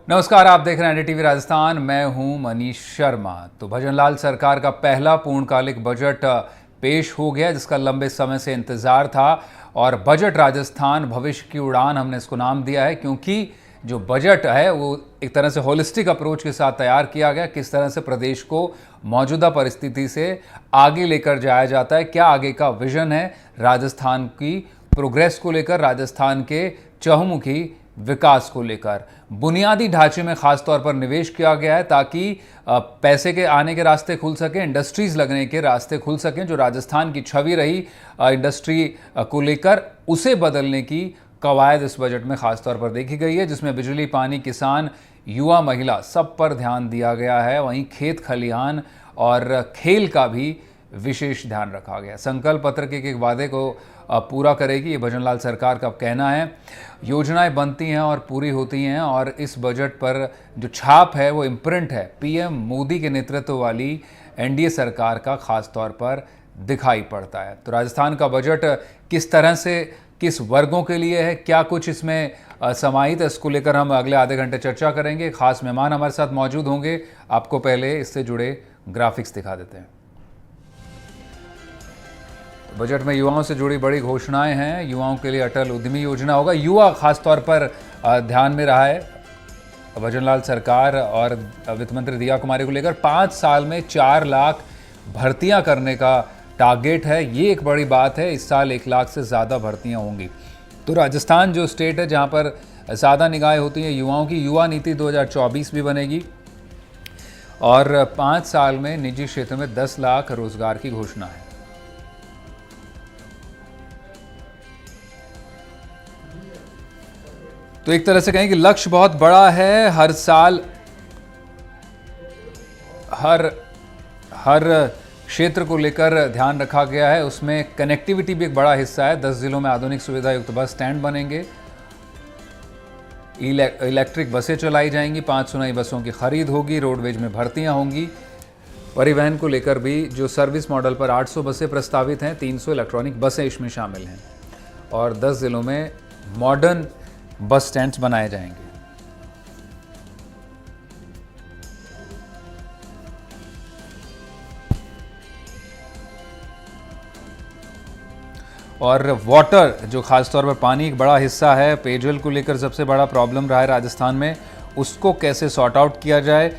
नमस्कार, आप देख रहे हैं एनडीटीवी राजस्थान। मैं हूं मनीष शर्मा। तो भजनलाल सरकार का पहला पूर्णकालिक बजट पेश हो गया, जिसका लंबे समय से इंतजार था। और बजट राजस्थान भविष्य की उड़ान हमने इसको नाम दिया है, क्योंकि जो बजट है वो एक तरह से होलिस्टिक अप्रोच के साथ तैयार किया गया। किस तरह से प्रदेश को मौजूदा परिस्थिति से आगे लेकर जाया जाता है, क्या आगे का विजन है राजस्थान की प्रोग्रेस को लेकर, राजस्थान के चहुमुखी विकास को लेकर। बुनियादी ढांचे में खास तौर पर निवेश किया गया है, ताकि पैसे के आने के रास्ते खुल सकें, इंडस्ट्रीज लगने के रास्ते खुल सकें। जो राजस्थान की छवि रही इंडस्ट्री को लेकर, उसे बदलने की कवायद इस बजट में खास तौर पर देखी गई है, जिसमें बिजली, पानी, किसान, युवा, महिला सब पर ध्यान दिया गया है। वहीं खेत खलिहान और खेल का भी विशेष ध्यान रखा गया। संकल्प पत्र के एक वादे को पूरा करेगी, ये भजनलाल सरकार का कहना है। योजनाएं बनती हैं और पूरी होती हैं, और इस बजट पर जो छाप है वो इम्प्रिंट है पीएम मोदी के नेतृत्व वाली एनडीए सरकार का खास तौर पर दिखाई पड़ता है। तो राजस्थान का बजट किस तरह से किस वर्गों के लिए है, क्या कुछ इसमें समाहित है, इसको लेकर हम अगले आधे घंटे चर्चा करेंगे। खास मेहमान हमारे साथ मौजूद होंगे। आपको पहले इससे जुड़े ग्राफिक्स दिखा देते हैं। बजट में युवाओं से जुड़ी बड़ी घोषणाएं हैं। युवाओं के लिए अटल उद्यमी योजना होगा। युवा खास तौर पर ध्यान में रहा है भजनलाल सरकार और वित्त मंत्री दिया कुमारी को लेकर। 5 साल में 4 लाख भर्तियां करने का टारगेट है। ये एक बड़ी बात है। इस साल 1 लाख से ज़्यादा भर्तियां होंगी। तो राजस्थान जो स्टेट है जहां पर ज़्यादा निगाहें होती हैं युवाओं की, युवा नीति 2024 भी बनेगी। और 5 साल में निजी क्षेत्र में 10 लाख रोजगार की घोषणा है। तो एक तरह से कहें कि लक्ष्य बहुत बड़ा है। हर साल हर क्षेत्र को लेकर ध्यान रखा गया है। उसमें कनेक्टिविटी भी एक बड़ा हिस्सा है। 10 जिलों में आधुनिक सुविधा युक्त बस स्टैंड बनेंगे। इलेक्ट्रिक बसें चलाई जाएंगी। 500 नई बसों की खरीद होगी। रोडवेज में भर्तियां होंगी। परिवहन को लेकर भी जो सर्विस मॉडल पर 800 बसें प्रस्तावित हैं, 300 इलेक्ट्रॉनिक बसें इसमें शामिल हैं। और 10 जिलों में मॉडर्न बस स्टैंड्स बनाए जाएंगे। और वाटर, जो खास तौर पर पानी एक बड़ा हिस्सा है, पेयजल को लेकर सबसे बड़ा प्रॉब्लम रहा है राजस्थान में, उसको कैसे सॉर्ट आउट किया जाए।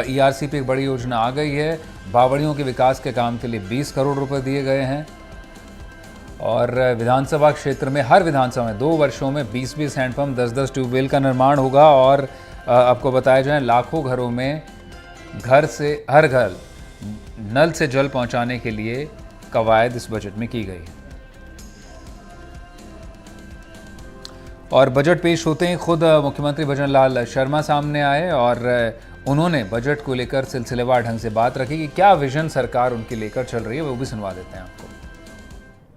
ईआरसी पे एक बड़ी योजना आ गई है। बावड़ियों के विकास के काम के लिए 20 करोड़ रुपए दिए गए हैं। और विधानसभा क्षेत्र में हर विधानसभा में 2 वर्षों में 20-20 हैंडपम्प, 10-10 ट्यूबवेल का निर्माण होगा। और आपको बताया जाए, लाखों घरों में हर घर नल से जल पहुंचाने के लिए कवायद इस बजट में की गई है। और बजट पेश होते ही खुद मुख्यमंत्री भजनलाल शर्मा सामने आए और उन्होंने बजट को लेकर सिलसिलेवार ढंग से बात रखी कि क्या विजन सरकार उनकी लेकर चल रही है। वो भी सुनवा देते हैं आपको।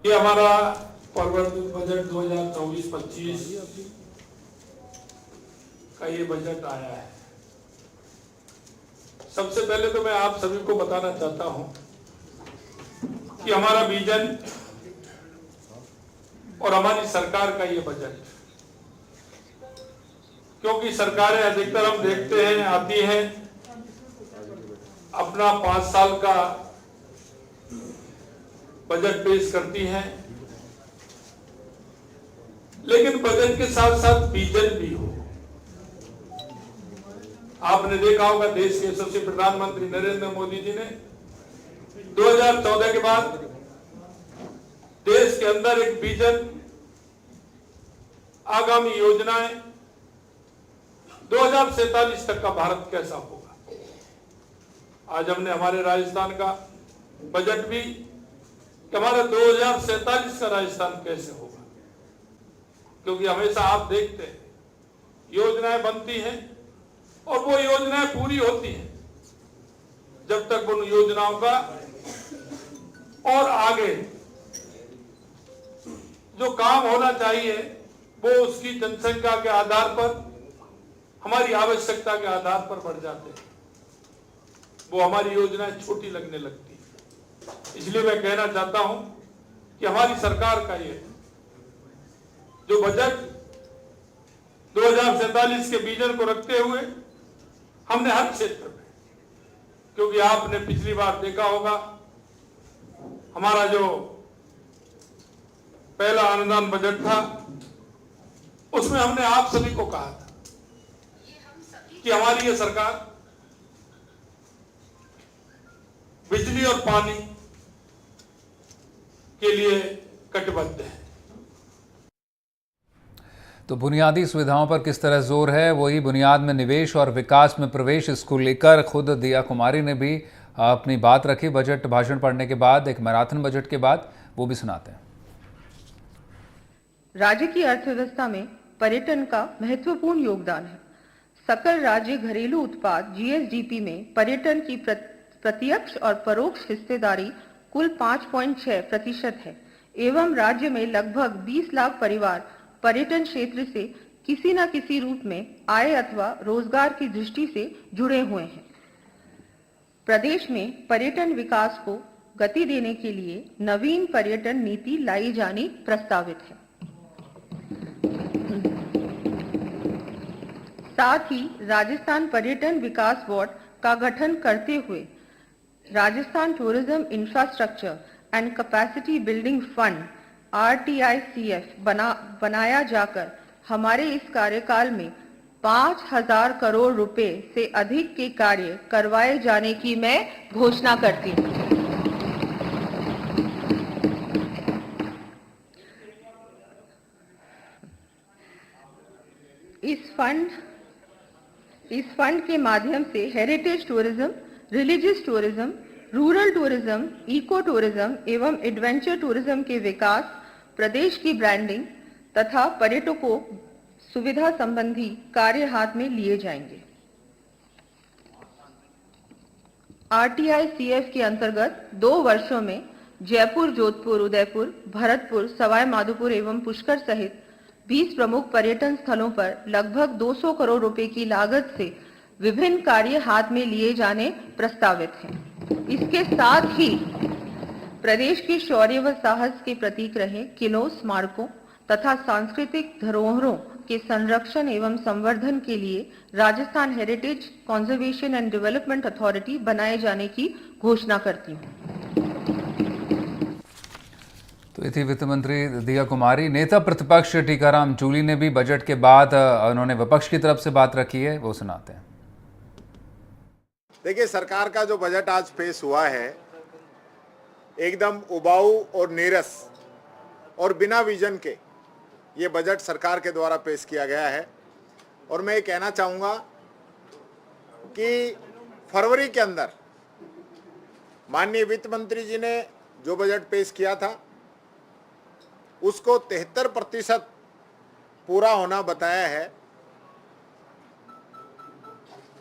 ये हमारा परिवर्तित बजट 2024-25 का ये बजट आया है। सबसे पहले तो मैं आप सभी को बताना चाहता हूं कि हमारा विजन और हमारी सरकार का ये बजट, क्योंकि सरकारें अधिकतर हम देखते हैं आती हैं, अपना 5 साल का बजट पेश करती हैं, लेकिन बजट के साथ साथ विजन भी हो। आपने देखा होगा, देश के यशस्वी प्रधानमंत्री नरेंद्र मोदी जी ने 2014 के बाद देश के अंदर एक विजन, आगामी योजनाएं, 2047 तक का भारत कैसा होगा। आज हमने हमारे राजस्थान का बजट भी, हमारा 2047 का राजस्थान कैसे होगा, क्योंकि हमेशा आप देखते हैं योजनाएं बनती हैं और वो योजनाएं पूरी होती हैं जब तक उन योजनाओं का और आगे जो काम होना चाहिए वो उसकी जनसंख्या के आधार पर, हमारी आवश्यकता के आधार पर बढ़ जाते हैं, वो हमारी योजनाएं छोटी लगने लगती है। इसलिए मैं कहना चाहता हूं कि हमारी सरकार का ये जो बजट 2047 के विजन को रखते हुए हमने हर क्षेत्र में, क्योंकि आपने पिछली बार देखा होगा हमारा जो पहला अनुदान बजट था उसमें हमने आप सभी को कहा था कि हमारी ये सरकार बिजली और पानी के लिए कटिबद्ध है। तो बुनियादी सुविधाओं पर किस तरह जोर है, वही बुनियाद में निवेश और विकास में प्रवेश, इसको लेकर खुद दिया कुमारी ने भी अपनी बात रखी बजट भाषण पढ़ने के बाद, एक मैराथन बजट के बाद। वो भी सुनाते हैं। राज्य की अर्थव्यवस्था में पर्यटन का महत्वपूर्ण योगदान है। सकल राज्य घरेलू उत्पाद जीएसडीपी में पर्यटन की प्रत्यक्ष और परोक्ष हिस्सेदारी कुल 5.6% है एवं राज्य में लगभग 20 लाख परिवार पर्यटन क्षेत्र से किसी न किसी रूप में आय अथवा रोजगार की दृष्टि से जुड़े हुए हैं। प्रदेश में पर्यटन विकास को गति देने के लिए नवीन पर्यटन नीति लाई जानी प्रस्तावित है। साथ ही राजस्थान पर्यटन विकास बोर्ड का गठन करते हुए Rajasthan tourism infrastructure and capacity building fund RTICF बनाया जाकर हमारे इस कार्यकाल में 5,000 करोड़ रुपए से अधिक के कार्य करवाए जाने की मैं घोषणा करती हूँ। इस फंड के माध्यम से heritage tourism, religious tourism, rural tourism, eco tourism एवं एडवेंचर टूरिज्म के विकास, प्रदेश की ब्रांडिंग तथा पर्यटकों सुविधा संबंधी कार्य हाथ में लिए जाएंगे। RTICF के अंतर्गत 2 वर्षों में जयपुर, जोधपुर, उदयपुर, भरतपुर, सवाई माधोपुर एवं पुष्कर सहित 20 प्रमुख पर्यटन स्थलों पर लगभग 200 करोड़ रुपए की लागत से विभिन्न कार्य हाथ में लिए जाने प्रस्तावित हैं। इसके साथ ही प्रदेश के शौर्य व साहस के प्रतीक रहे किलों, स्मारकों तथा सांस्कृतिक धरोहरों के संरक्षण एवं संवर्धन के लिए Rajasthan heritage conservation and development authority बनाए जाने की घोषणा करती हूँ। तो ये थी वित्त मंत्री दिया कुमारी। नेता प्रतिपक्ष टीकाराम जूली ने भी बजट के बाद उन्होंने विपक्ष की तरफ से बात रखी है, वो सुनाते हैं। देखिए, सरकार का जो बजट आज पेश हुआ है एकदम उबाऊ और नीरस और बिना विजन के ये बजट सरकार के द्वारा पेश किया गया है। और मैं ये कहना चाहूँगा कि फरवरी के अंदर माननीय वित्त मंत्री जी ने जो बजट पेश किया था उसको 73% पूरा होना बताया है।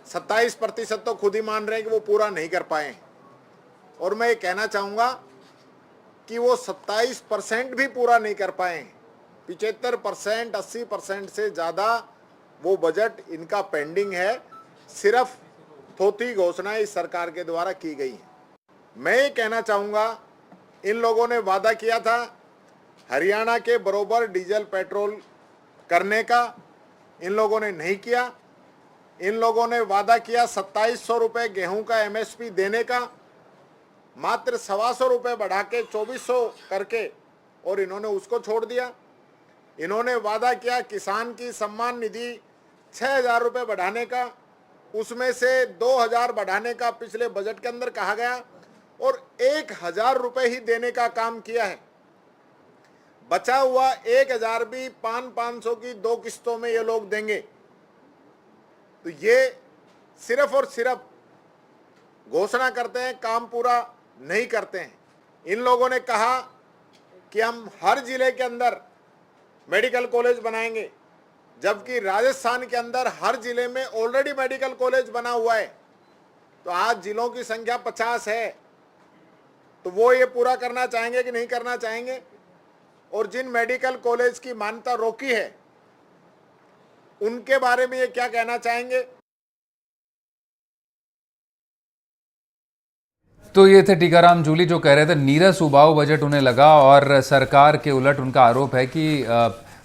27% तो खुद ही मान रहे हैं कि वो पूरा नहीं कर पाए। और मैं ये कहना चाहूँगा कि वो 27% भी पूरा नहीं कर पाए। 75%, 80% से ज़्यादा वो बजट इनका पेंडिंग है। सिर्फ थोथी घोषणाएं इस सरकार के द्वारा की गई हैं। मैं ये कहना चाहूँगा, इन लोगों ने वादा किया था हरियाणा के बरोबर डीजल पेट्रोल करने का, इन लोगों ने नहीं किया। इन लोगों ने वादा किया 2700 रुपये गेहूं का MSP देने का, मात्र 125 रुपये बढ़ा के 2400 करके, और इन्होंने उसको छोड़ दिया। इन्होंने वादा किया किसान की सम्मान निधि 6000 रुपये बढ़ाने का, उसमें से 2000 बढ़ाने का पिछले बजट के अंदर कहा गया, और 1000 रुपये ही देने का काम किया है। बचा हुआ 1000 भी 500 की 2 किस्तों में ये लोग देंगे। तो ये सिर्फ और सिर्फ घोषणा करते हैं, काम पूरा नहीं करते हैं। इन लोगों ने कहा कि हम हर जिले के अंदर मेडिकल कॉलेज बनाएंगे, जबकि राजस्थान के अंदर हर जिले में ऑलरेडी मेडिकल कॉलेज बना हुआ है। तो आज जिलों की संख्या 50 है, तो वो ये पूरा करना चाहेंगे कि नहीं करना चाहेंगे? और जिन मेडिकल कॉलेज की मान्यता रोकी है उनके बारे में ये क्या कहना चाहेंगे? तो ये थे टीकाराम जूली जो कह रहे थे नीरस उबाऊ बजट उन्हें लगा, और सरकार के उलट उनका आरोप है कि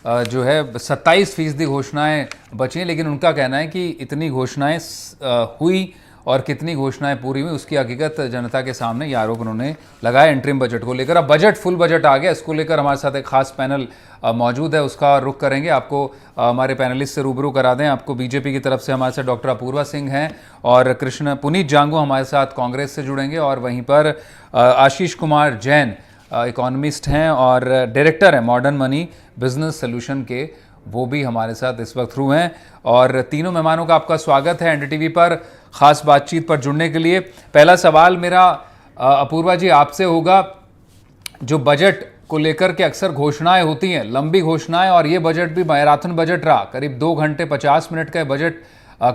जो है 27% घोषणाएं बची हैं, लेकिन उनका कहना है कि इतनी घोषणाएं हुई और कितनी घोषणाएं पूरी हुई उसकी हकीकत जनता के सामने, ये आरोप उन्होंने लगाया इंटरिम बजट को लेकर। अब बजट फुल बजट आ गया, इसको लेकर हमारे साथ एक खास पैनल मौजूद है, उसका रुख करेंगे। आपको हमारे पैनलिस्ट से रूबरू करा दें। आपको बीजेपी की तरफ से हमारे साथ डॉक्टर अपूर्वा सिंह हैं और पुनीत जांगू हमारे साथ कांग्रेस से जुड़ेंगे, और वहीं पर आशीष कुमार जैन इकोनॉमिस्ट हैं और डायरेक्टर हैं मॉडर्न मनी बिजनेस सोल्यूशन के, वो भी हमारे साथ इस वक्त थ्रू हैं। और तीनों मेहमानों का आपका स्वागत है एनडीटीवी पर ख़ास बातचीत पर जुड़ने के लिए। पहला सवाल मेरा अपूर्वा जी आपसे होगा, जो बजट को लेकर के अक्सर घोषणाएं होती हैं, लंबी घोषणाएं, और ये बजट भी मैराथन बजट रहा, करीब 2 घंटे 50 मिनट का बजट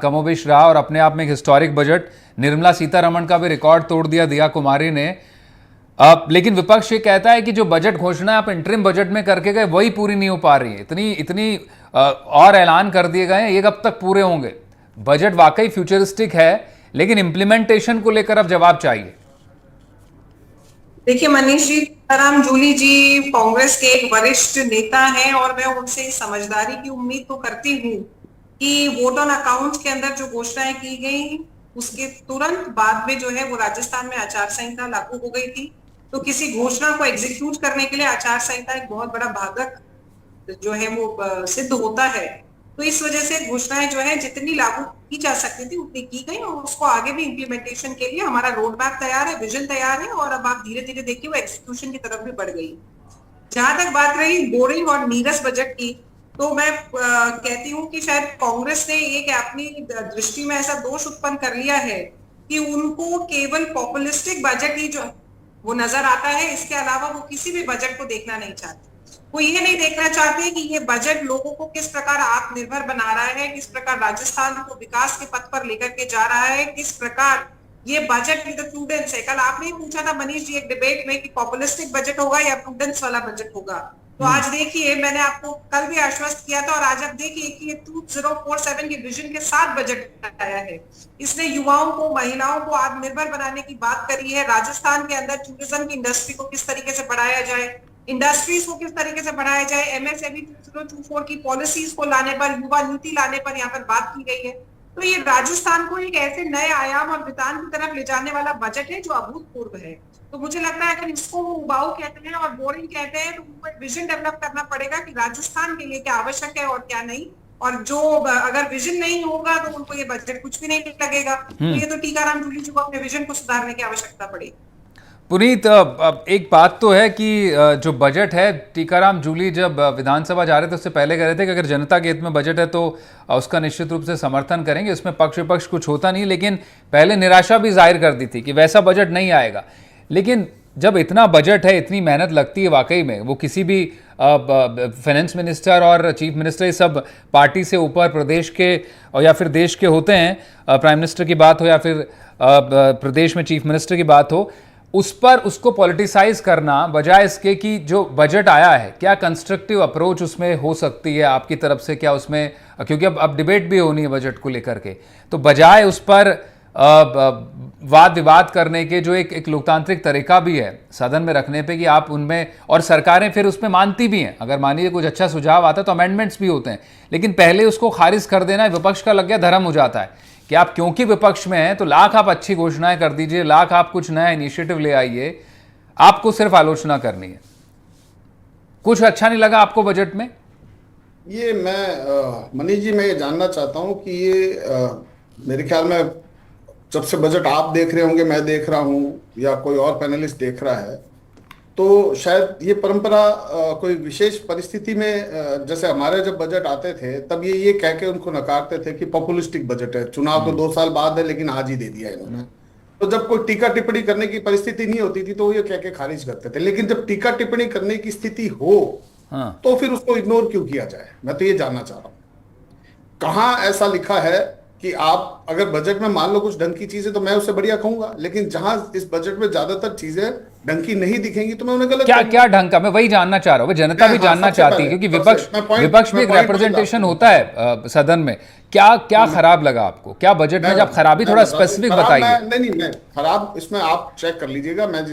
कमोबेश रहा और अपने आप में एक हिस्टोरिक बजट। निर्मला सीतारमण का भी रिकॉर्ड तोड़ दिया दिया कुमारी ने। लेकिन विपक्ष ये कहता है कि जो बजट घोषणा आप इंटरिम बजट में करके गए वही पूरी नहीं हो पा रही है। इतनी और ऐलान कर दिए गए हैं, ये कब तक पूरे होंगे? बजट वाकई फ्यूचरिस्टिक है, लेकिन इंप्लीमेंटेशन को लेकर अब जवाब चाहिए। देखिए मनीष जी, सीताराम जूली जी कांग्रेस के एक वरिष्ठ नेता हैं और मैं उनसे समझदारी की उम्मीद तो करती हूँ कि वोट ऑन अकाउंट के अंदर जो घोषणाएं की गई उसके तुरंत बाद में जो है वो राजस्थान में आचार संहिता लागू हो गई थी। तो किसी घोषणा को एग्जीक्यूट करने के लिए आचार संहिता एक बहुत बड़ा बाधक जो है वो सिद्ध होता है। तो इस वजह से घोषणाएं जो है जितनी लागू की जा सकती थी उतनी की गई और उसको आगे भी इम्प्लीमेंटेशन के लिए हमारा रोड मैप तैयार है, विजन तैयार है, और अब आप धीरे धीरे देखिए वो एग्जीक्यूशन की तरफ भी बढ़ गई। जहां तक बात रही बोरिंग और नीरस बजट की, तो मैं कहती हूँ कि शायद कांग्रेस ने एक अपनी दृष्टि में ऐसा दोष उत्पन्न कर लिया है कि उनको केवल पॉपुलिस्टिक बजट ही जो वो नजर आता है, इसके अलावा वो किसी भी बजट को देखना नहीं चाहते। वो ये नहीं देखना चाहते कि ये बजट लोगों को किस प्रकार आत्मनिर्भर बना रहा है, किस प्रकार राजस्थान को विकास के पथ पर लेकर के जा रहा है, किस प्रकार ये बजट विद प्रूडेंस है। कल आपने ही पूछा था मनीष जी एक डिबेट में कि पॉपुलिस्टिक बजट होगा या प्रूडेंस वाला बजट होगा। तो आज देखिए, मैंने आपको कल भी आश्वस्त किया था और आज आप देखिए कि ये 2047 के विजन के साथ बजट आया है। इसने युवाओं को, महिलाओं को आत्मनिर्भर बनाने की बात करी है। राजस्थान के अंदर टूरिज्म की इंडस्ट्री को किस तरीके से बढ़ाया जाए, इंडस्ट्रीज को किस तरीके से बढ़ाया जाए, एमएसएमई 2024 की पॉलिसीज को लाने पर, युवा नीति लाने पर यहाँ पर बात की गई है। तो ये राजस्थान को एक ऐसे नए आयाम और वितान की तरफ ले जाने वाला बजट है जो अभूतपूर्व है। तो मुझे लगता है अगर इसको वो उबाऊ कहते हैं और बोरिंग कहते हैं, तो उनको एक विजन डेवलप करना पड़ेगा कि राजस्थान के लिए क्या आवश्यक है और क्या नहीं। और जो अगर विजन नहीं होगा तो उनको ये बजट कुछ भी नहीं लगेगा। तो ये तो टीकाराम जूली जी को अपने विजन को सुधारने की आवश्यकता पड़ेगी। पुनीत, एक बात तो है कि जो बजट है, टीकाराम जूली जब विधानसभा जा रहे थे उससे पहले कह रहे थे कि अगर जनता के हित में बजट है तो उसका निश्चित रूप से समर्थन करेंगे, उसमें पक्ष विपक्ष कुछ होता नहीं। लेकिन पहले निराशा भी जाहिर कर दी थी कि वैसा बजट नहीं आएगा। लेकिन जब इतना बजट है, इतनी मेहनत लगती है वाकई में, वो किसी भी फाइनेंस मिनिस्टर और चीफ मिनिस्टर, ये सब पार्टी से ऊपर प्रदेश के और या फिर देश के होते हैं, प्राइम मिनिस्टर की बात हो या फिर प्रदेश में चीफ मिनिस्टर की बात हो, उस पर उसको पॉलिटिसाइज करना बजाय इसके कि जो बजट आया है क्या कंस्ट्रक्टिव अप्रोच उसमें हो सकती है आपकी तरफ से, क्या उसमें, क्योंकि अब डिबेट भी होनी है बजट को लेकर के, तो बजाय उस पर वाद विवाद करने के जो एक लोकतांत्रिक तरीका भी है सदन में रखने पे कि आप उनमें, और सरकारें फिर उसमें मानती भी हैं, अगर मानिए कुछ अच्छा सुझाव आता है तो अमेंडमेंट्स भी होते हैं, लेकिन पहले उसको खारिज कर देना विपक्ष का लग गया धर्म हो जाता है कि आप क्योंकि विपक्ष में हैं तो लाख आप अच्छी घोषणाएं कर दीजिए, लाख आप कुछ नया इनिशिएटिव ले आइए, आपको सिर्फ आलोचना करनी है। कुछ अच्छा नहीं लगा आपको बजट में? ये मैं मनीष जी, मैं ये जानना चाहता हूं कि ये मेरे ख्याल में जब से बजट आप देख रहे होंगे, मैं देख रहा हूं या कोई और पैनलिस्ट देख रहा है, तो शायद ये परंपरा कोई विशेष परिस्थिति में, जैसे हमारे जब बजट आते थे तब ये कह के उनको नकारते थे कि पॉपुलिस्टिक बजट है, चुनाव तो 2 साल बाद है लेकिन आज ही दे दिया इन्होंने। तो जब कोई टीका टिप्पणी करने की परिस्थिति नहीं होती थी तो ये कह के खारिज करते थे, लेकिन जब टीका टिप्पणी करने की स्थिति हो तो फिर उसको इग्नोर क्यों किया जाए? मैं तो ये जानना चाह रहा हूँ, कहाँ ऐसा लिखा है कि आप अगर बजट में मान लो कुछ ढंग की चीजें तो मैं उससे बढ़िया कहूंगा, लेकिन जहां इस बजट में ज्यादातर चीजें ढंग की नहीं दिखेंगी तो मैं उन्हें गलत क्या ढंग का, मैं वही जानना चाह रहा हूँ, जनता भी जानना चाहती है, क्योंकि विपक्ष में एक रिप्रेजेंटेशन होता है सदन में। क्या खराब लगा आपको, क्या बजट में जब खराबी, थोड़ा स्पेसिफिक बताइए। नहीं, मैं खराब, इसमें आप चेक कर लीजिएगा, मैं जो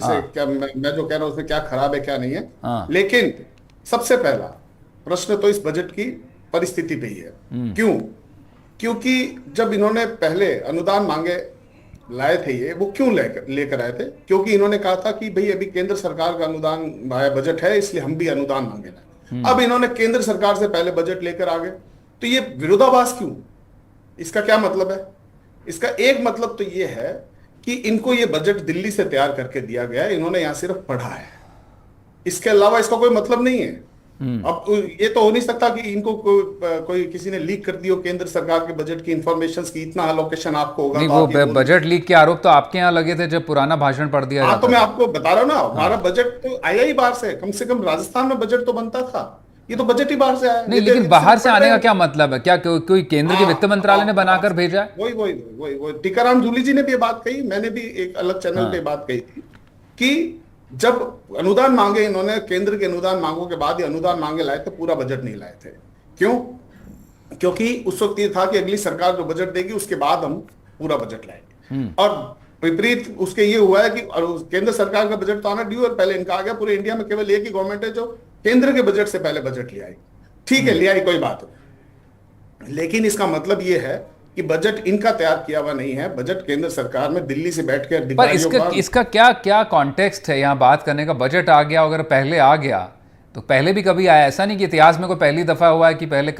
कह रहा हूँ उसमें क्या खराब है क्या नहीं है। लेकिन सबसे पहला प्रश्न तो इस बजट की परिस्थिति पे ही है। क्यों? क्योंकि जब इन्होंने पहले अनुदान मांगे लाए थे, ये वो क्यों लेकर आए थे? क्योंकि इन्होंने कहा था कि भाई अभी केंद्र सरकार का अनुदान बजट है, इसलिए हम भी अनुदान मांगे लाए। अब इन्होंने केंद्र सरकार से पहले बजट लेकर आ गए, तो ये विरोधाभास क्यों? इसका क्या मतलब है? इसका एक मतलब तो ये है कि इनको ये बजट दिल्ली से तैयार करके दिया गया है, इन्होंने यहां सिर्फ पढ़ा है, इसके अलावा इसका कोई मतलब नहीं है। अब ये तो हो नहीं सकता कि इनको कोई किसी ने लीक कर दी हो केंद्र सरकार के बजट की इंफॉर्मेशंस की, इतना अलोकेशन आपको होगा। नहीं, वो बजट लीक के आरोप तो आपके यहाँ लगे थे जब पुराना भाषण पढ़ दिया तो मैं आपको बता रहा हूं ना, हमारा बजट तो आया ही बाहर से, कम से कम राजस्थान में बजट तो बनता था, ये तो बजट ही बाहर से आया। नहीं, लेकिन बाहर से आने का क्या मतलब है? क्या कोई केंद्र के वित्त मंत्रालय ने बनाकर भेजा है? वही टीकाराम जूली जी ने भी ये बात कही, मैंने भी एक अलग चैनल पे बात कही थी कि जब अनुदान मांगे इन्होंने, केंद्र के अनुदान मांगों के बाद ये अनुदान मांगे लाए थे, पूरा बजट नहीं लाए थे। क्यों? क्योंकि उस वक्त ये था कि अगली सरकार जो बजट देगी उसके बाद हम पूरा बजट लाएंगे, और विपरीत उसके ये हुआ है कि केंद्र सरकार का बजट तो आना ड्यू, और पहले इनका आ गया। पूरे इंडिया में केवल एक ही गवर्नमेंट है जो केंद्र के बजट से पहले बजट ले आई। ठीक है, ले आई, कोई बात नहीं, लेकिन इसका मतलब ये है कि बजट इनका तैयार किया हुआ नहीं है, बजट केंद्र सरकार में दिल्ली से बैठकर। पर इसका क्या कॉन्टेक्स्ट है यहाँ बात करने का? बजट आ गया, अगर पहले आ गया तो पहले भी कभी आया, ऐसा नहीं कि इतिहास में कोई पहली दफा हुआ है कि पहले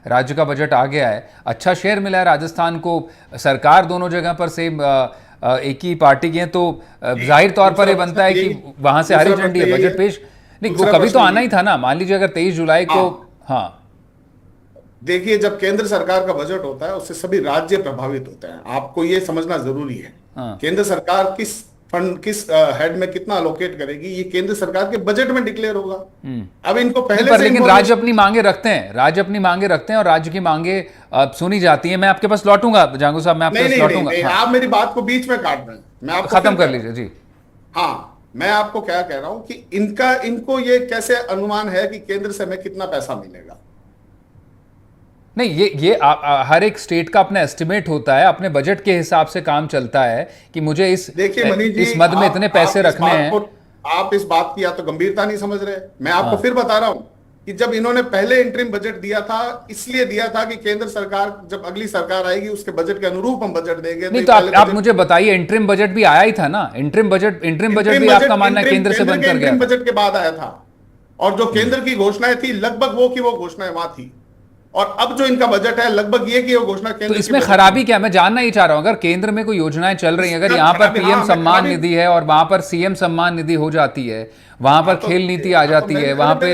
राज्य का बजट आ गया है। अच्छा शेयर मिला है राजस्थान को, सरकार दोनों जगह पर सेम एक ही पार्टी की है, तो जाहिर तौर पर ये बनता है कि वहां से हरी झंडी है, बजट पेश नहीं, वो कभी तो आना ही था ना। मान लीजिए अगर 23 जुलाई को, हाँ देखिए, जब केंद्र सरकार का बजट होता है उससे सभी राज्य प्रभावित होते हैं, आपको ये समझना जरूरी है। केंद्र सरकार किस फंड, किस हेड में कितना अलोकेट करेगी, ये केंद्र सरकार के बजट में डिक्लेयर होगा। अब इनको पहले पर लेकिन राज्य अपनी मांगे रखते हैं, राज्य अपनी मांगे रखते हैं और राज्य की मांगे सुनी जाती है। मैं आपके पास लौटूंगा जांगू साहब, मैं आपके पास लौटूंगा। आप मेरी बात को बीच में काट रहे हैं, मैं आपको खत्म कर लीजिए जी। हाँ, मैं आपको क्या कह रहा हूं कि इनको ये कैसे अनुमान है कि केंद्र से हमें कितना पैसा मिलेगा? नहीं, ये हर एक स्टेट का अपना एस्टिमेट होता है, अपने बजट के हिसाब से काम चलता है कि मुझे इस मद में इतने पैसे रखने हैं। आप इस बात की या तो गंभीरता नहीं समझ रहे। मैं आपको फिर बता रहा हूं कि जब इन्होंने पहले इंटरिम बजट दिया था, इसलिए दिया था कि केंद्र सरकार, जब अगली सरकार आएगी उसके बजट के अनुरूप हम बजट देंगे। नहीं, तो आप मुझे बताइए, इंटरिम बजट भी आया ही था ना? इंटरिम बजट भी आपका मानना है केंद्र से बनकर गया? बजट के बाद आया था, और जो केंद्र की घोषणाएं थी लगभग वो की वो घोषणाएं वहां थी, और अब जो इनका बजट है लगभग ये कि वो घोषणा केंद्र। तो इसमें खराबी क्या? मैं जानना ही चाह रहा हूं, अगर केंद्र में कोई योजनाएं चल रही हैं, अगर यहाँ पर पीएम सम्मान निधि है और वहां पर सीएम सम्मान निधि हो जाती है, वहां पर खेल नीति आ जाती है, वहां पे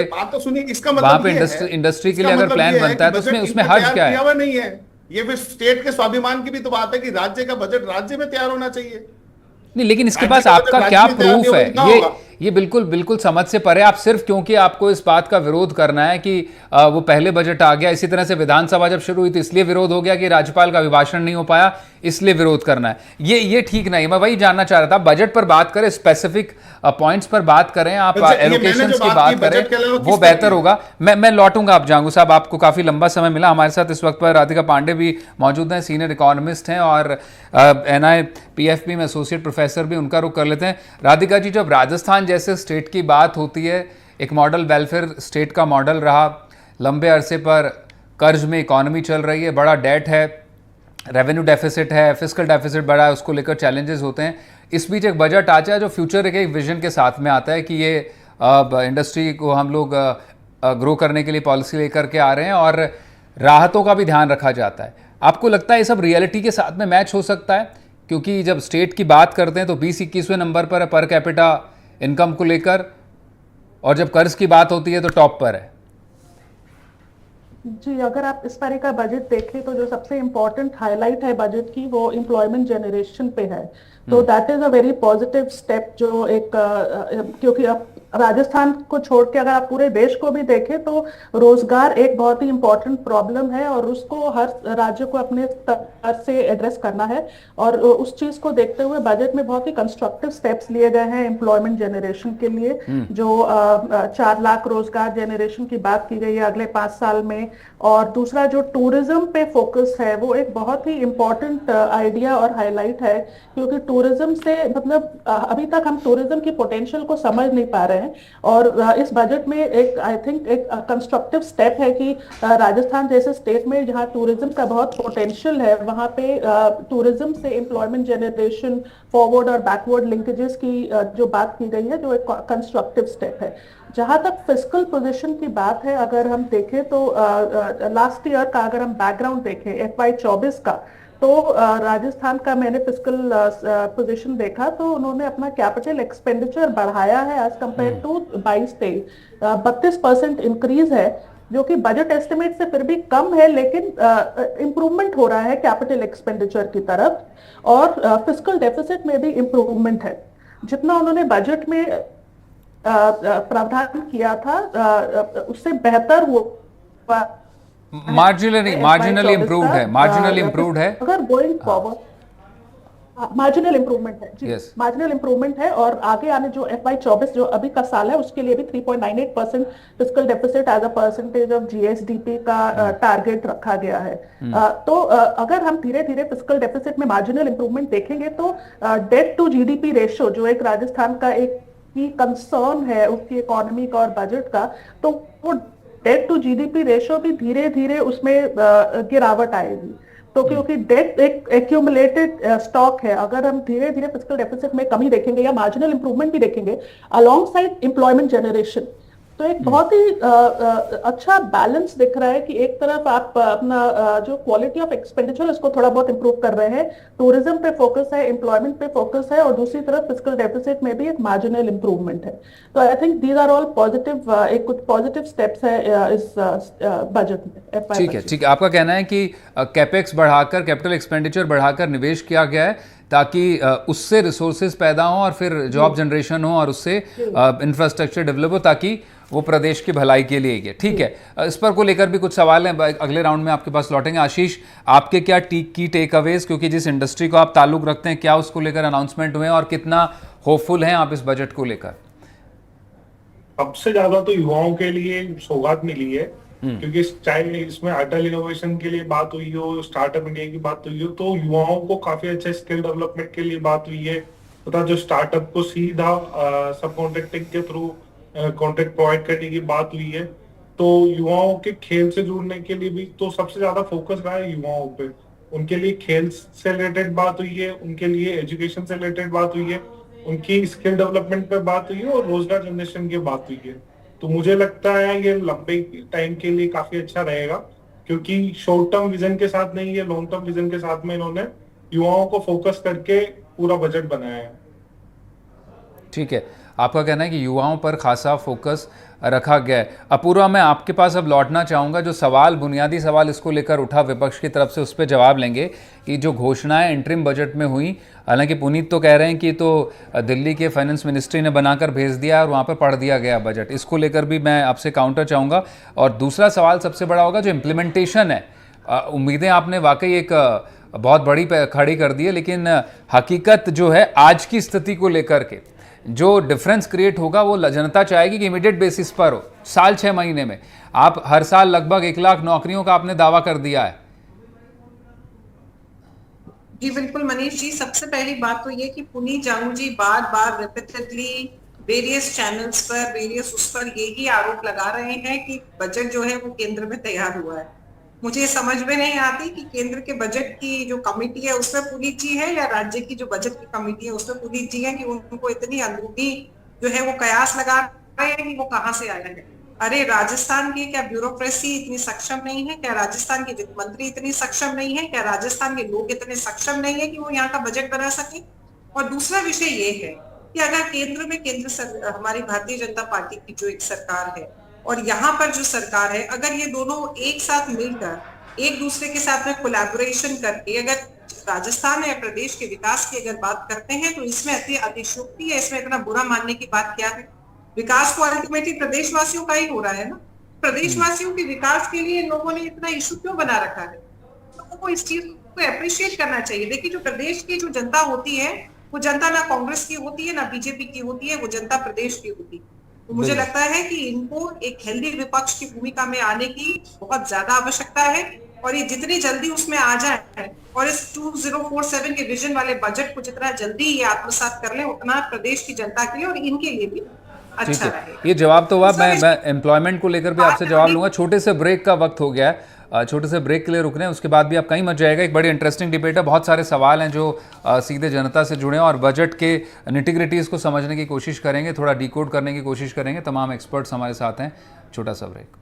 इंडस्ट्री के लिए अगर प्लान बनता है तो उसमें हर्ज क्या है? नहीं है, ये फिर स्टेट के स्वाभिमान की भी तो बात है कि राज्य का बजट राज्य में तैयार होना चाहिए। नहीं, लेकिन इसके पास आपका क्या प्रूफ है? ये बिल्कुल समझ से परे। आप सिर्फ क्योंकि आपको इस बात का विरोध करना है कि वो पहले बजट आ गया, इसी तरह से विधानसभा जब शुरू हुई तो इसलिए विरोध हो गया कि राज्यपाल का अभिभाषण नहीं हो पाया, इसलिए विरोध करना है, ये ठीक नहीं। मैं वही जानना चाह रहा था, बजट पर बात करें, स्पेसिफिक पॉइंट्स पर बात करें, आप एलोकेशंस की बात करें, वो बेहतर होगा। मैं लौटूंगा आप जांगू साहब, आपको काफी लंबा समय मिला। हमारे साथ इस वक्त पर राधिका पांडे भी मौजूद हैं, सीनियर इकोनॉमिस्ट हैं और NIPFP में एसोसिएट प्रोफेसर भी, उनका रुख कर लेते हैं। राधिका जी, जब राजस्थान जैसे स्टेट की बात होती है, एक मॉडल वेलफेयर स्टेट का मॉडल रहा, लंबे अरसे पर कर्ज में इकोनॉमी चल रही है, बड़ा डेट है, रेवेन्यू डेफिसिट है, फिस्कल डेफिसिट बड़ा है, उसको लेकर चैलेंजेस होते हैं। इस बीच एक बजट आ जाए जो फ्यूचर के एक विजन के साथ में आता है कि ये इंडस्ट्री को हम लोग ग्रो करने के लिए पॉलिसी लेकर के आ रहे हैं और राहतों का भी ध्यान रखा जाता है। आपको लगता है ये सब रियलिटी के साथ में मैच हो सकता है? क्योंकि जब स्टेट की बात करते हैं तो 20-21वें नंबर पर है पर कैपिटा इनकम को लेकर, और जब कर्ज की बात होती है तो टॉप पर है। जी, अगर आप इस बारे का बजट देखें तो जो सबसे इम्पोर्टेंट हाईलाइट है बजट की, वो एम्प्लॉयमेंट जनरेशन पे है। तो that is a very positive step, जो एक क्योंकि अब राजस्थान को छोड़ के अगर आप पूरे देश को भी देखें तो रोजगार एक बहुत ही इंपॉर्टेंट प्रॉब्लम है और उसको हर राज्य को अपने स्तर से एड्रेस करना है। और उस चीज को देखते हुए बजट में बहुत ही कंस्ट्रक्टिव स्टेप्स लिए गए हैं एम्प्लॉयमेंट जनरेशन के लिए। जो 4 लाख रोजगार जनरेशन की बात की गई है अगले 5 साल में। और दूसरा जो टूरिज्म पे फोकस है वो एक बहुत ही इम्पोर्टेंट आइडिया और हाईलाइट है, क्योंकि टूरिज्म से मतलब अभी तक हम टूरिज्म की पोटेंशियल को समझ नहीं पा रहे हैं। और इस बजट में एक आई थिंक एक कंस्ट्रक्टिव स्टेप है कि राजस्थान जैसे स्टेट में जहाँ टूरिज्म का बहुत पोटेंशियल है, वहाँ पे टूरिज्म से एम्प्लॉयमेंट जनरेशन, फॉरवर्ड और बैकवर्ड लिंकेजेस की जो बात की गई है, जो एक कंस्ट्रक्टिव स्टेप है। जहां तक फिस्कल पोजीशन की बात है, अगर हम देखें तो लास्ट ईयर का अगर हम बैकग्राउंड देखें FY24 का, तो राजस्थान का मैंने फिस्कल पोजीशन देखा तो उन्होंने अपना कैपिटल एक्सपेंडिचर बढ़ाया है एज कंपेयर टू 22-23, 32% इंक्रीज है, जो कि बजट एस्टिमेट से फिर भी कम है, लेकिन इंप्रूवमेंट हो रहा है कैपिटल एक्सपेंडिचर की तरफ, और फिस्कल डेफिसिट में भी इंप्रूवमेंट है। जितना उन्होंने बजट में प्रावधान किया था उससे बेहतर हुआ, मार्जिनली इम्प्रूव्ड है अगर गोइंग फॉरवर्ड मार्जिनल इंप्रूवमेंट है जी, मार्जिनल इंप्रूवमेंट है। और आगे आने जो FY24 जो अभी का साल है, उसके लिए भी 3.98% fiscal deficit as a percentage of GSDP का टारगेट रखा गया है। तो अगर हम धीरे धीरे फिस्कल डेफिसिट में मार्जिनल इंप्रूवमेंट देखेंगे तो डेट टू GDP रेशियो, जो एक राजस्थान का एक की कंसर्न है उसकी इकोनॉमी का और बजट का, तो वो डेट टू GDP रेशियो भी धीरे धीरे उसमें गिरावट आएगी। तो क्योंकि डेट एक एक्यूमुलेटेड स्टॉक है, अगर हम धीरे धीरे फिस्कल डेफिसिट में कमी देखेंगे या मार्जिनल इंप्रूवमेंट भी देखेंगे अलोंग साइड एम्प्लॉयमेंट जनरेशन, तो एक बहुत ही अच्छा बैलेंस दिख रहा है कि एक तरफ आप अपना जो क्वालिटी ऑफ एक्सपेंडिचर उसको थोड़ा बहुत इंप्रूव कर रहे हैं, टूरिज्म पे फोकस है, एम्प्लॉयमेंट पे फोकस है, और दूसरी तरफ फिस्कल डेफिसिट में भी एक मार्जिनल इंप्रूवमेंट है। तो I think these are all positive, एक कुछ पॉजिटिव स्टेप्स है इस बजट में। ठीक है, आपका कहना है कि कैपेक्स बढ़ाकर, कैपिटल एक्सपेंडिचर बढ़ाकर निवेश किया गया है ताकि उससे रिसोर्सेज पैदा हो और फिर जॉब जनरेशन हो और उससे इंफ्रास्ट्रक्चर डेवलप हो, ताकि वो प्रदेश की भलाई के लिए है। ठीक है, इस पर को लेकर भी कुछ सवाल हैं, अगले राउंड में आपके पास लौटेंगे। आशीष, आपके क्या की टेक अवेज, क्योंकि जिस इंडस्ट्री को आप ताल्लुक रखते हैं, क्या उसको लेकर अनाउंसमेंट हुए और कितना होपफुल हैं आप इस बजट को लेकर? सबसे ज्यादा तो युवाओं के लिए सौगात मिली है, क्योंकि चाहे इसमें अटल इनोवेशन के लिए बात हुई हो, स्टार्टअप इंडिया की बात हुई हो, तो युवाओं को काफी अच्छे स्किल डेवलपमेंट के लिए बात हुई है तथा जो स्टार्टअप को सीधा सब कॉन्ट्रैक्टिंग के थ्रू कॉन्ट्रैक्ट प्रोवाइड करने की बात हुई है। तो युवाओं के खेल से जुड़ने के लिए भी तो सबसे ज्यादा फोकस रहा है युवाओं पे, उनके लिए खेल से रिलेटेड बात हुई है, उनके लिए एजुकेशन से रिलेटेड बात हुई है, उनकी स्किल डेवलपमेंट पे बात हुई है और रोजगार जनरेशन की बात हुई है। तो मुझे लगता है ये लंबे टाइम के लिए काफी अच्छा रहेगा, क्योंकि शॉर्ट टर्म विजन के साथ नहीं, ये लॉन्ग टर्म विजन के साथ में इन्होंने युवाओं को फोकस करके पूरा बजट बनाया है। ठीक है, आपका कहना है कि युवाओं पर खासा फोकस रखा गया है। अपूर्वा, मैं आपके पास अब लौटना चाहूँगा। जो सवाल, बुनियादी सवाल इसको लेकर उठा विपक्ष की तरफ से, उस पर जवाब लेंगे कि जो घोषणाएं इंटरिम बजट में हुई, हालांकि पुनीत तो कह रहे हैं कि तो दिल्ली के फाइनेंस मिनिस्ट्री ने बनाकर भेज दिया और वहाँ पर पढ़ दिया गया बजट, इसको लेकर भी मैं आपसे काउंटर चाहूँगा। और दूसरा सवाल सबसे बड़ा होगा जो इम्प्लीमेंटेशन है। उम्मीदें आपने वाकई एक बहुत बड़ी खड़ी कर दी है, लेकिन हकीकत जो है आज की स्थिति को लेकर के जो डिफरेंस क्रिएट होगा वो जनता चाहेगी कि इमीडिएट बेसिस पर हो। साल 6 महीने में आप हर साल लगभग 1 लाख नौकरियों का आपने दावा कर दिया है। जी बिल्कुल मनीष जी, सबसे पहली बात तो ये कि पुनीत जानू जी बार बार रिपीटेडली वेरियस चैनल्स पर, वेरियस उस पर यही आरोप लगा रहे हैं कि बजट जो है वो केंद्र में तैयार हुआ है। मुझे समझ में नहीं आती कि केंद्र के बजट की जो कमेटी है उसमें पुनीत जी है या राज्य की जो बजट की कमेटी है उसमें पुनीत जी है, कि उनको इतनी अंदरूनी जो है वो कयास लगा रहे हैं कि वो कहाँ से आया है। अरे राजस्थान की क्या ब्यूरोक्रेसी इतनी सक्षम नहीं है? क्या राजस्थान के वित्त मंत्री इतनी सक्षम नहीं है? क्या राजस्थान के लोग इतने सक्षम नहीं है कि वो यहाँ का बजट बना सके? और दूसरा विषय ये है कि अगर केंद्र में हमारी भारतीय जनता पार्टी की जो एक सरकार है और यहाँ पर जो सरकार है, अगर ये दोनों एक साथ मिलकर एक दूसरे के साथ में कोलैबोरेशन करके अगर राजस्थान या प्रदेश के विकास की अगर बात करते हैं, तो इसमें अतिशयोक्ति है, इसमें इतना बुरा मानने की बात क्या है? विकास को अल्टीमेटली प्रदेशवासियों का ही हो रहा है ना। प्रदेशवासियों के विकास के लिए लोगों ने इतना इशू क्यों बना रखा है? लोगों को इस चीज को अप्रिशिएट करना चाहिए। देखिए, जो प्रदेश की जो जनता होती है वो जनता ना कांग्रेस की होती है ना बीजेपी की होती है, वो जनता प्रदेश की होती है। तो मुझे लगता है कि इनको एक हेल्दी विपक्ष की भूमिका में आने की बहुत ज्यादा आवश्यकता है, और ये जितनी जल्दी उसमें आ जाए और इस 2047 के विजन वाले बजट को जितना जल्दी ये आत्मसात कर ले, उतना प्रदेश की जनता के लिए और इनके लिए भी अच्छा ठीक है, रहेगा। ये जवाब तो हुआ। सर, मैं एम्प्लॉयमेंट को लेकर भी आपसे जवाब लूंगा। छोटे से ब्रेक का वक्त हो गया है, छोटे से ब्रेक के लिए रुक रहे हैं, उसके बाद भी आप कहीं मत जाएगा। एक बड़ी इंटरेस्टिंग डिबेट है, बहुत सारे सवाल हैं जो सीधे जनता से जुड़े हैं और बजट के निटिग्रिटीज़ को समझने की कोशिश करेंगे, थोड़ा डिकोड करने की कोशिश करेंगे। तमाम एक्सपर्ट्स हमारे साथ हैं। छोटा सा ब्रेक।